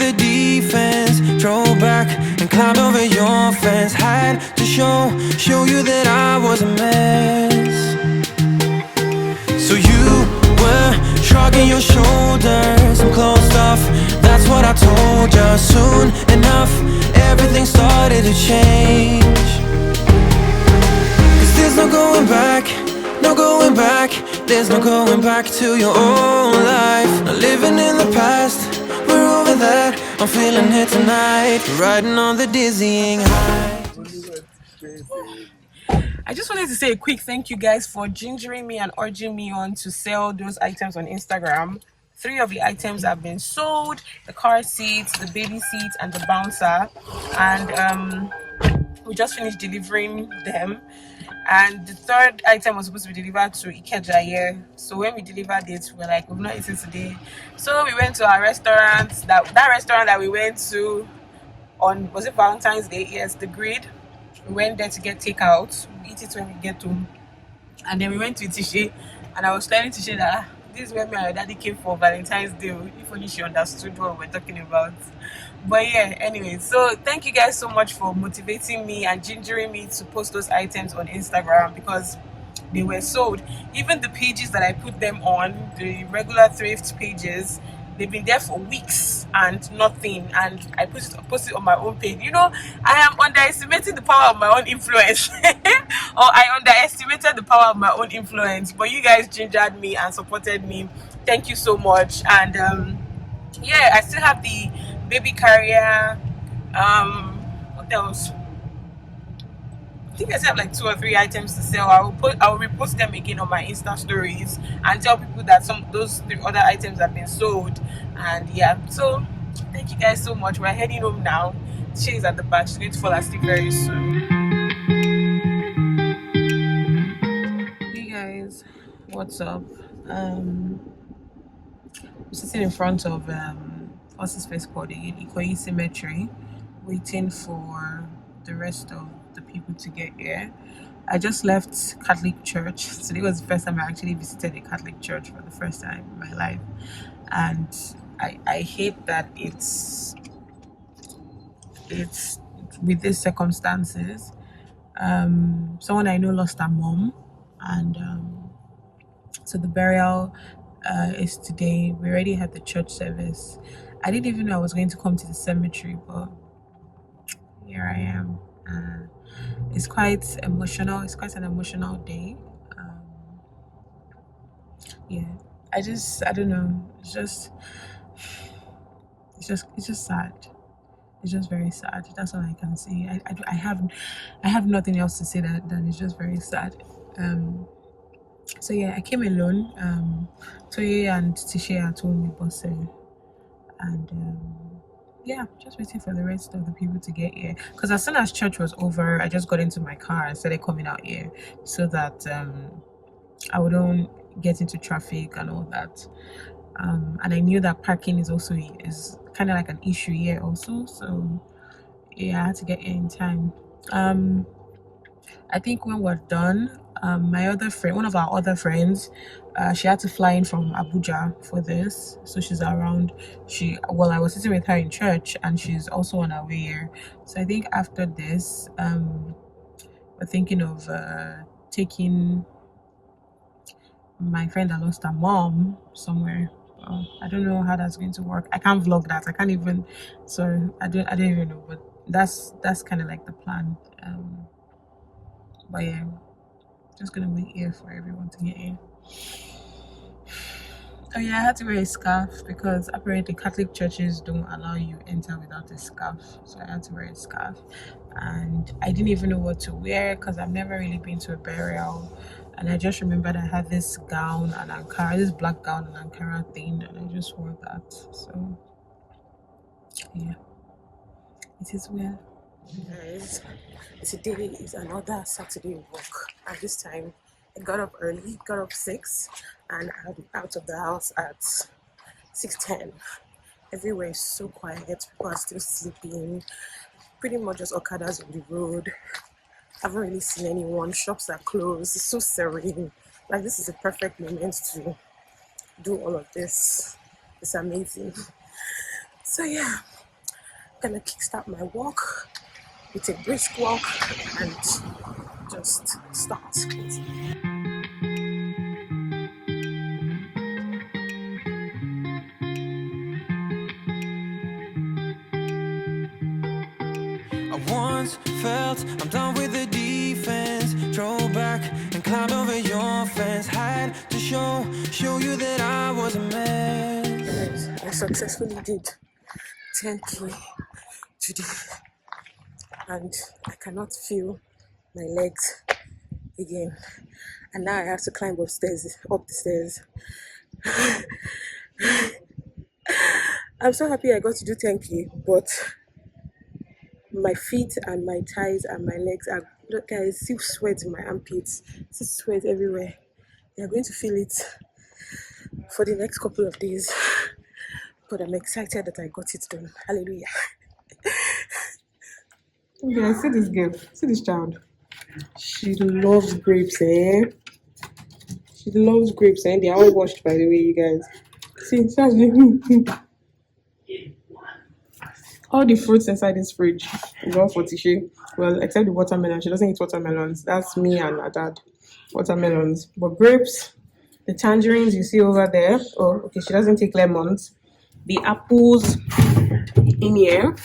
the defense, drove back and climbed over your fence. Had to show you that I was a mess. So you were shrugging your shoulders and closed off. That's what I told you. Soon enough, everything started to change. Cause there's no going back, no going back. There's no going back to your old life. Not living in the past, we're over that. I'm feeling it tonight, riding on the dizzying high. I just wanted to say a quick thank you guys for gingering me and urging me on to sell those items on Instagram. 3 of the items have been sold: the car seats, the baby seats, and the bouncer. And we just finished delivering them. And the 3rd item was supposed to be delivered to Ikeja here. So when we delivered it, we were like, we've not eaten today. So we went to our restaurant, that restaurant that we went to on, was it Valentine's Day? Yes, the Grid. We went there to get takeout. We eat it when we get home. And then we went to Tishe, and I was telling Tishe that this is where my daddy came for Valentine's Day. If only she understood what we're talking about. But yeah, anyway, so thank you guys so much for motivating me and gingering me to post those items on Instagram, because they were sold. Even the pages that I put them on, the regular thrift pages, they've been there for weeks and nothing. And I post it on my own page. You know, I am underestimating the power of my own influence. Or I underestimated the power of my own influence. But you guys gingered me and supported me. Thank you so much. And yeah, I still have the baby carrier. What else? I think I still have like 2 or 3 items to sell. I will repost them again on my Insta stories and tell people that those 3 other items have been sold. And yeah, so thank you guys so much. We're heading home now. She is at the back. She's going to fall asleep very soon. Hey guys, what's up? I'm sitting in front of what's this place called again? Ikoyi Cemetery, waiting for the rest of the people to get here. I just left Catholic church. Today was the first time I actually visited a Catholic church for the first time in my life, and I hate that it's with these circumstances. Someone I know lost her mom, and so the burial is today. We already had the church service. I didn't even know I was going to come to the cemetery, but here I am. It's quite emotional. It's quite an emotional day. Yeah, I don't know. It's just sad. It's just very sad. That's all I can say. I have nothing else to say than it's just very sad. So yeah, I came alone. Toye and Tishe are told me, but and yeah, just waiting for the rest of the people to get here. Because as soon as church was over, I just got into my car and started coming out here so that I wouldn't get into traffic and all that. And I knew that parking is kind of like an issue here also. So yeah, I had to get here in time. I think when we're done, my other friend, one of our other friends, she had to fly in from Abuja for this, so she's around. I was sitting with her in church, and she's also on her way here. So I think after this, we're thinking of taking my friend that lost her mom somewhere. I don't know how that's going to work. I can't vlog that. I can't even. So I don't even know. But that's kind of like the plan. But yeah, just gonna wait here for everyone to get in. Oh yeah, I had to wear a scarf because apparently Catholic churches don't allow you enter without a scarf. So I had to wear a scarf, and I didn't even know what to wear because I've never really been to a burial. And I just remembered I had this gown and Ankara, this black gown and Ankara thing, and I just wore that. So yeah, it is well. Guys, today is another Saturday walk, and this time I got up early, got up 6, and I'll be out of the house at 6:10. Everywhere is so quiet, people are still sleeping, pretty much just Okadas on the road. I haven't really seen anyone, shops are closed, it's so serene. Like, this is a perfect moment to do all of this. It's amazing. So yeah, I'm gonna kickstart my walk with a brisk walk and just start. I once felt I'm done with the defense. Drove back and climbed over your fence. Had to show you that I was a mess. I successfully did 10k today, and I cannot feel my legs again. And now I have to climb up the stairs. I'm so happy I got to do 10k, but my feet and my thighs and my legs are, look, guys, still sweat in my armpits, still sweat everywhere. You're going to feel it for the next couple of days, but I'm excited that I got it done. Hallelujah. Yeah, see this girl, see this child. She loves grapes, eh? She loves grapes, and they are all washed, by the way, you guys. See, that's all the fruits inside this fridge is all for Tisha. Well, except the watermelon. She doesn't eat watermelons. That's me and her dad. Watermelons. But grapes, the tangerines you see over there. Oh, okay, she doesn't take lemons. The apples in here.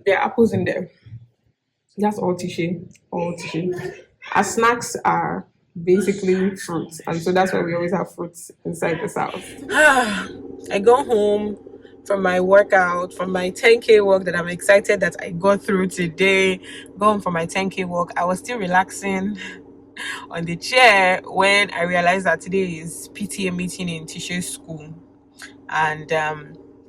There are apples in there. That's all Tisha. All Tisha. Our snacks are basically fruits. And so that's why we always have fruits inside this house. I go home from my workout, from my 10k walk that I'm excited that I got through today. Go home from my 10k walk. I was still relaxing on the chair when I realized that today is PTA meeting in Tisha's school. And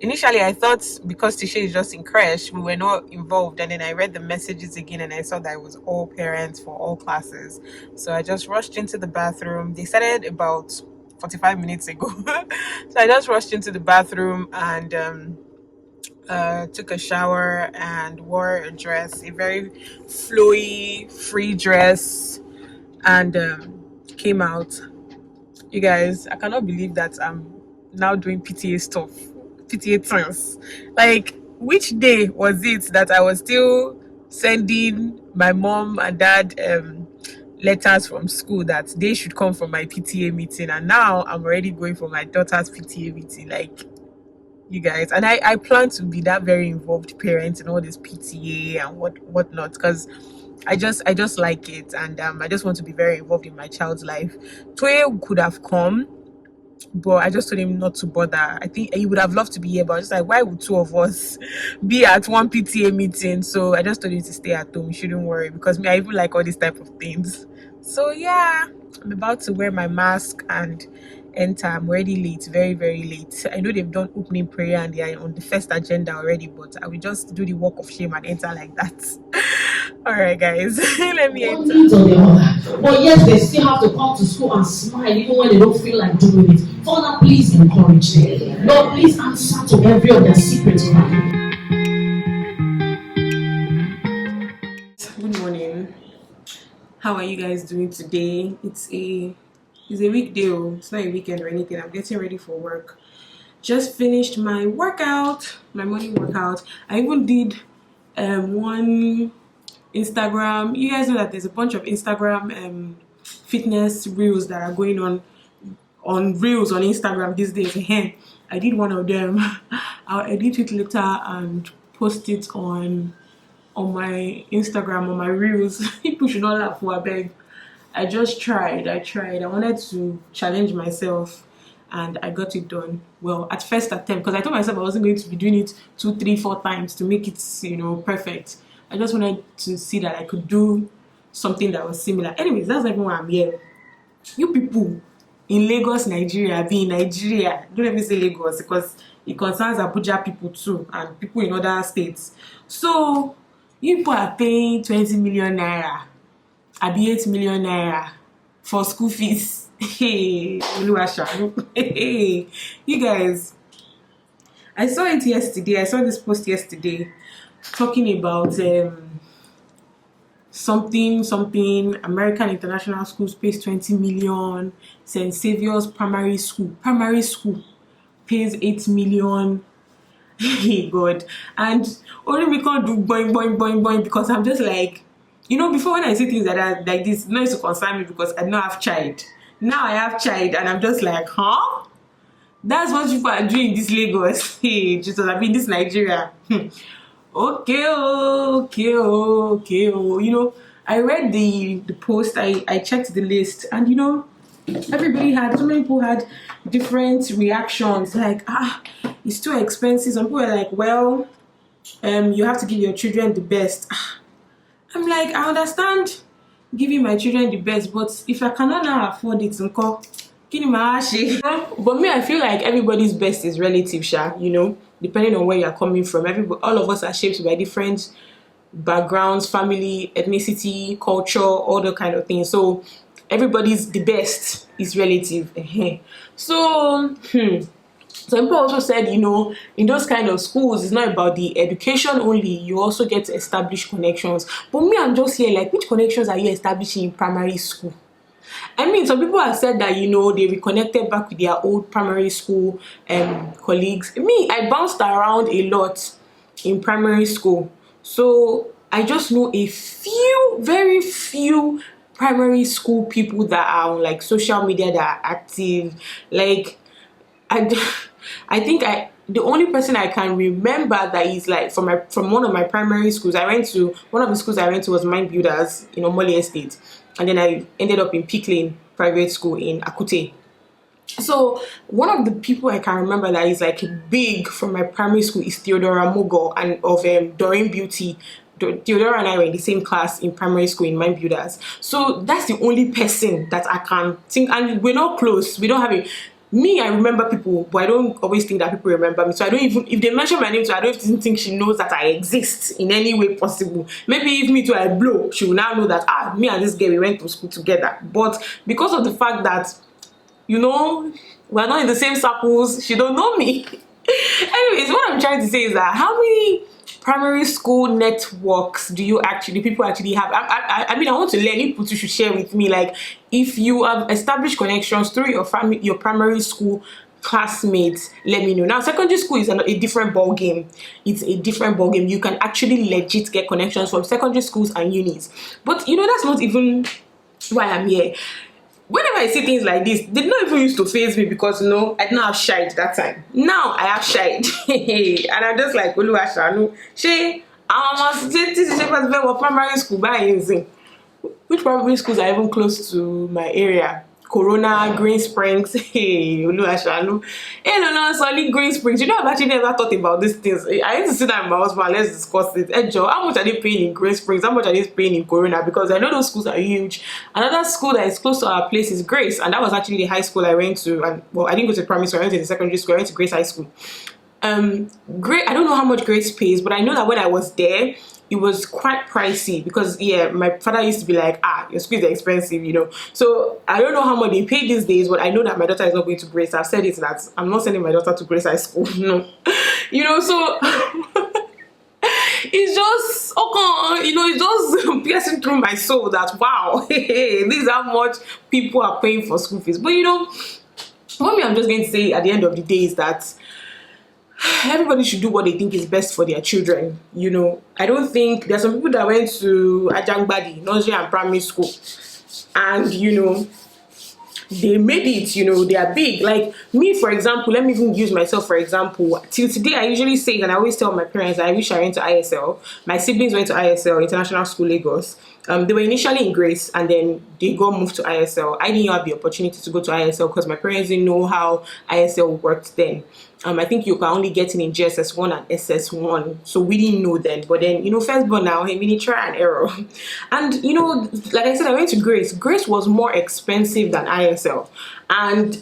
initially I thought because Tisha is just in crash, we were not involved. And then I read the messages again and I saw that it was all parents for all classes. So I just rushed into the bathroom. They started about 45 minutes ago. So I just rushed into the bathroom and took a shower and wore a dress, a very flowy, free dress, and came out. You guys, I cannot believe that I'm now doing PTA stuff, PTA things. Like, which day was it that I was still sending my mom and dad letters from school that they should come for my PTA meeting, and now I'm already going for my daughter's PTA meeting? Like, you guys, and I plan to be that very involved parent in all this PTA and whatnot, because I just like it, and I just want to be very involved in my child's life. Toye could have come, but I just told him not to bother. I think he would have loved to be here, but I was just like, why would two of us be at one PTA meeting? So I just told him to stay at home. You shouldn't worry, because me, I even like all these type of things. So yeah, I'm about to wear my mask and enter. I'm already late, very, very late. I know they've done opening prayer and they are on the first agenda already, but I will just do the walk of shame and enter like that. All right, guys, let me enter. But yes, they still have to come to school and smile even when they don't feel like doing it. Father, please encourage them. Lord, please answer to every of their secrets. Good morning. How are you guys doing today? It's a weekday. It's not a weekend or anything. I'm getting ready for work. Just finished my workout, my morning workout. I even did one Instagram. You guys know that there's a bunch of Instagram fitness reels that are going on reels on Instagram these days. I did one of them. I'll edit it later and post it on my Instagram, on my reels. People should not laugh for a beg. I tried. I wanted to challenge myself, and I got it done. Well, at first attempt, because I told myself I wasn't going to be doing it 2, 3, 4 times to make it, perfect. I just wanted to see that I could do something that was similar. Anyways, that's not even why I'm here. You people in Lagos, Nigeria, be in Nigeria. Don't let me say Lagos, because it concerns Abuja people too, and people in other states. So you people are paying 20 million naira, abi 8 million naira for school fees. Hey, hey, you guys, I saw it yesterday. I saw this post yesterday talking about something American International Schools pays 20 million, St. Saviour's primary school pays 8 million, God. And only me can't do boing, boing, boing, boing because I'm just like, before when I see things that are like this, no, it's to concern me because I don't have child. Now I have child and I'm just like, huh? That's what people are doing in this Lagos. Hey, Jesus, I mean this Nigeria. Okay, okay, okay. I read the post, I checked the list, and so many people had different reactions, like, it's too expensive. Some people are like, well, you have to give your children the best. I'm like, I understand giving my children the best, but if I cannot now afford it, but me, I feel like everybody's best is relative, depending on where you're coming from. All of us are shaped by different backgrounds, family, ethnicity, culture, all the kind of things. So everybody's the best is relative. So some people also said, in those kind of schools, it's not about the education only, you also get to establish connections. But me, I'm just here like, which connections are you establishing in primary school? I mean, some people have said that, they reconnected back with their old primary school colleagues. Me, I bounced around a lot in primary school. So I just know a few, very few primary school people that are on like social media that are active. Like, I think the only person I can remember that is like from one of my primary schools. One of the schools I went to was Mind-Builders in Omole Estate, and then I ended up in Peak Lane Private School in Akute. So one of the people I can remember that is like big from my primary school is Theodora Mogo and of Doreen Beauty. Theodora and I were in the same class in primary school in Mind-Builders. So that's the only person that I can think, and we're not close. We don't have I remember people, but I don't always think that people remember me. So I don't even, if they mention my name, so I don't even think she knows that I exist in any way possible. Maybe if me too I blow, she will now know that, me and this girl, we went to school together. But because of the fact that, we're not in the same circles, she don't know me. Anyways, what I'm trying to say is that how many primary school networks do people actually have? I mean, I want to learn. People should share with me, like, if you have established connections through your primary school classmates, let me know. Now secondary school is a different ball game. It's a different ball game. You can actually legit get connections from secondary schools and unis, but that's not even why I'm here. Whenever I see things like this, they did not even used to faze me because I did not have shite that time. Now I have shite. And I'm just like, primary school by which primary schools are even close to my area? Corona, Green Springs, Oluwashanu. Solid Green Springs. I've actually never thought about these things. I need to sit down with my husband, let's discuss it. Hey Joe, how much are they paying in Green Springs? How much are they paying in Corona? Because I know those schools are huge. Another school that is close to our place is Grace, and that was actually the high school I went to. And I didn't go to primary school, I went to the secondary school, I went to Grace High School. I don't know how much Grace pays, but I know that when I was there, it was quite pricey because my father used to be like, your school is expensive, So I don't know how much they pay these days, but I know that my daughter is not going to Grace. I've said it that I'm not sending my daughter to Grace High School. No. So it's just it's just piercing through my soul that wow, this is how much people are paying for school fees. But what I'm just going to say at the end of the day is that everybody should do what they think is best for their children. I don't think there's some people that went to Ajangbadi nursery and primary school, and they made it. They are big. Like me, for example, let me even use myself for example. Till today, I usually say, and I always tell my parents, I wish I went to ISL. My siblings went to ISL, International School Lagos. They were initially in Grace, and then they got moved to ISL. I didn't have the opportunity to go to ISL because my parents didn't know how ISL worked then. I think you can only get in GSS1 and SS1, so we didn't know then. But then, firstborn now, try and error. And, like I said, I went to Grace. Grace was more expensive than ISL. And,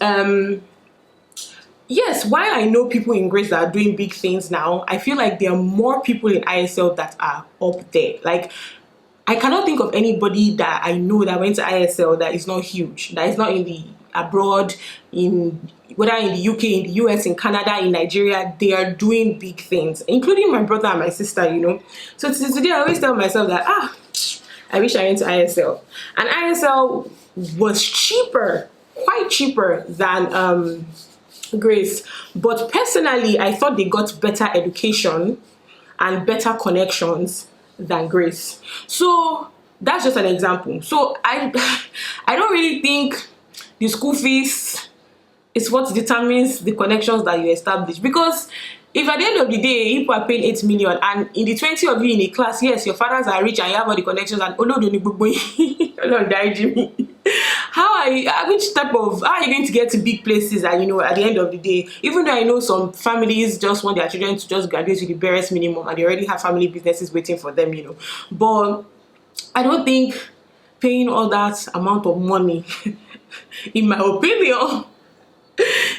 yes, while I know people in Grace that are doing big things now, I feel like there are more people in ISL that are up there. Like, I cannot think of anybody that I know that went to ISL that is not huge, that is not in the abroad, whether in the UK, in the US, in Canada, in Nigeria. They are doing big things, including my brother and my sister, So today I always tell myself that, I wish I went to ISL. And ISL was cheaper, quite cheaper than Grace. But personally, I thought they got better education and better connections than Grace. So that's just an example. So I don't really think the school fees is what determines the connections that you establish, because if at the end of the day people are paying 8 million and in the 20 of you in a class, yes, your fathers are rich and you have all the connections and how are you, which type of, how are you going to get to big places? And at the end of the day, even though I know some families just want their children to just graduate with the barest minimum and they already have family businesses waiting for them, but I don't think paying all that amount of money in my opinion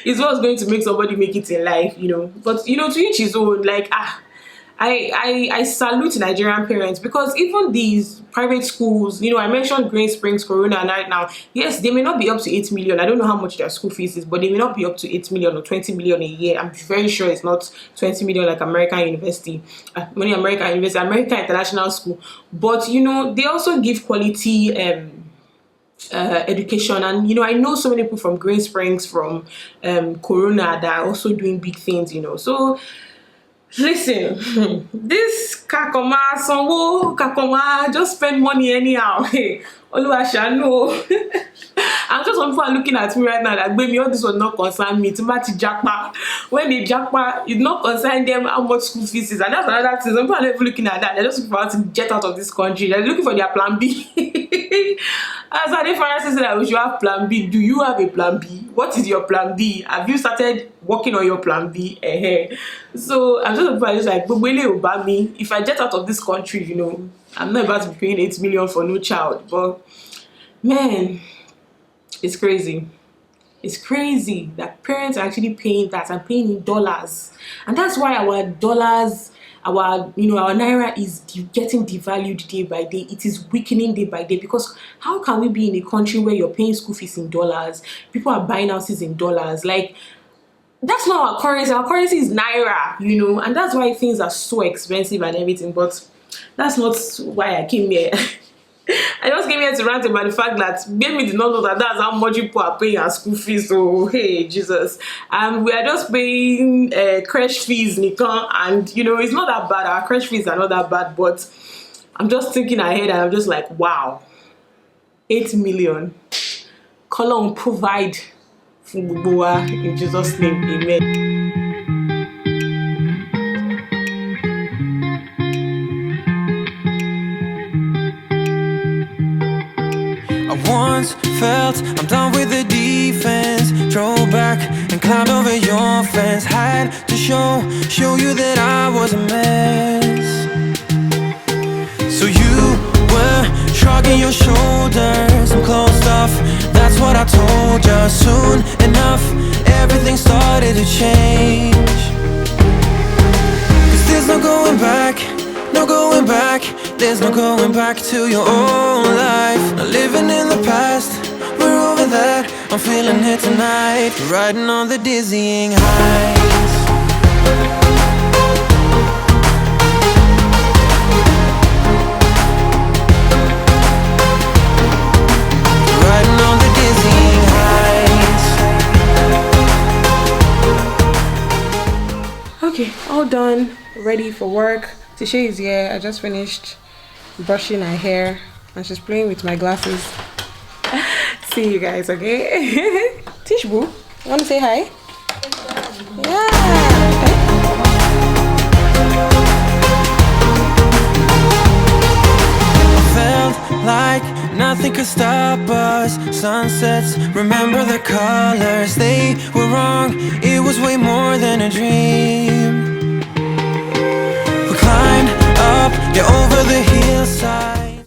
is what's going to make somebody make it in life, but to each his own. Like, I salute Nigerian parents, because even these private schools, I mentioned Green Springs, Corona, and right now, yes, they may not be up to 8 million. I don't know how much their school fees is, but they may not be up to 8 million or 20 million a year. I'm very sure it's not 20 million like American University, American International School. But they also give quality education, and I know so many people from Green Springs, from Corona, that are also doing big things. So listen, this kakoma sanwo kakoma just spend money anyhow. Hey, Oluwasha, no. I'm just, some people are looking at me right now like, Gbemi, all this will not concern me. Timati Jackpa, when they Jackpa, it not concern them how much school fees is, and that's another thing. Some people are not even looking at that. They're just looking for how to get out of this country. They're looking for their plan B. As I difference that we should have plan B. Do you have a plan B? What is your plan B? Have you started working on your plan B? So I'm just like, if I get out of this country, I'm not about to be paying 8 million for no child. But man, it's crazy. It's crazy that parents are actually paying that and paying in dollars. And that's why our dollars, our naira is getting devalued day by day. It is weakening day by day, because how can we be in a country where you're paying school fees in dollars, people are buying houses in dollars? Like, that's not our currency. Our currency is naira, and that's why things are so expensive and everything. But that's not why I came here. I just came here to rant about the fact that Bemi did not know that that's how much people are paying our school fees. So hey, Jesus, we are just paying crash fees, Nikan, and it's not that bad. Our crash fees are not that bad, but I'm just thinking ahead and I'm just like, wow, 8 million. Colon provide for Gbemi in Jesus' name, amen. I once felt I'm done with the defense. Drove back and climbed over your fence. Had to show you that I was a mess. So you were shrugging your shoulders and closed off. That's what I told you. Soon enough, everything started to change. 'Cause there's no going back, no going back. There's no going back to your old life. Not living in the past, we're over that. I'm feeling it tonight, riding on the dizzying heights. Riding on the dizzying heights. Okay, all done, ready for work. Tisha is here. I just finished brushing her hair and she's playing with my glasses. See you guys, okay? Tish boo, you want to say hi? Yeah. Felt like nothing could stop us. Sunsets, remember the colors. They were wrong, it was way more than a dream. We climbed up, yeah, over the hillside.